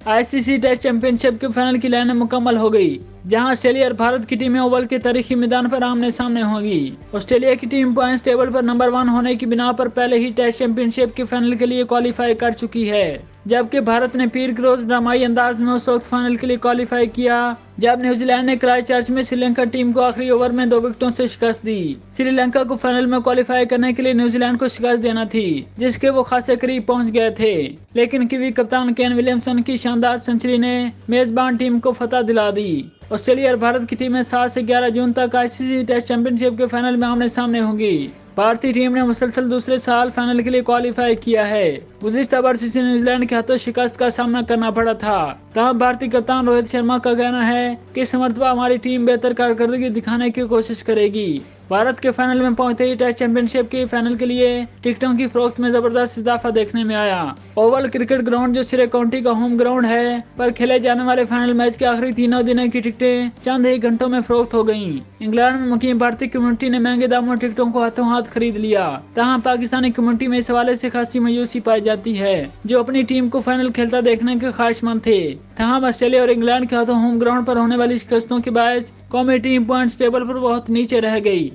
ICC test championship के final की line मुकम्मल हो गई, जहां ऑस्ट्रेलिया और भारत की टीमें ओवल के तारीखी मैदान पर आमने सामने होंगी। ऑस्ट्रेलिया की टीम पॉइंट्स टेबल पर नंबर 1 होने की बिना पर पहले ही टेस्ट चैंपियनशिप के फाइनल के लिए क्वालिफाई कर चुकी है, जबकि भारत ने पीर ग्रोस ड्रामाई अंदाज में उस वक्त फाइनल के लिए क्वालिफाई किया जब न्यूजीलैंड ने क्राइस्टचर्च में श्रीलंका टीम को आखिरी ओवर में 2 विकेटों से शिकस्त दी। श्रीलंका को फाइनल में क्वालिफाई करने के लिए न्यूजीलैंड को शिकस्त देना थी, जिसके वो खासे करीब पहुंच गए थे, लेकिन कीवी कप्तान केन विलियमसन की शानदार सेंचुरी ने मेजबान टीम को फतह दिला दी। ऑस्ट्रेलिया और भारत की टीमें 7 से 11 जून तक आईसीसी टेस्ट चैंपियनशिप के फाइनल में आमने सामने होंगी। भारतीय टीम ने मुसलसल दूसरे साल फाइनल के लिए क्वालिफाई किया है। गुज़िश्ता वर्ष इसे न्यूजीलैंड के हाथों शिकस्त का सामना करना पड़ा था। तब भारतीय कप्तान रोहित शर्मा का कहना है कि इस मर्तबा हमारी टीम बेहतर कारकर्दगी दिखाने की कोशिश करेगी। भारत के फाइनल में पहुंचते ही टेस्ट चैंपियनशिप के फाइनल के लिए टिकटों की फरोख्त में जबरदस्त इजाफा देखने में आया। ओवल क्रिकेट ग्राउंड जो सिरे काउंटी का होम ग्राउंड है, पर खेले जाने वाले फाइनल मैच के आखिरी 3 दिनों की टिकटें चंद ही घंटों में फरोख्त हो गयी। इंग्लैंड में मुकीम भारतीय कम्युनिटी ने महंगे दामों टिकटों को हाथों हाथ खरीद लिया। तहाँ पाकिस्तानी कम्युनिटी में इस हवाले से खासी मायूसी पाई जाती है, जो अपनी टीम को फाइनल खेलता देखने के ख्वाहिशमंद थे। तहाँ ऑस्ट्रेलिया और इंग्लैंड के हाथों होम ग्राउंड पर होने वाली शिकस्तों के बायस कौमी टीम पॉइंट्स टेबल पर बहुत नीचे रह गई।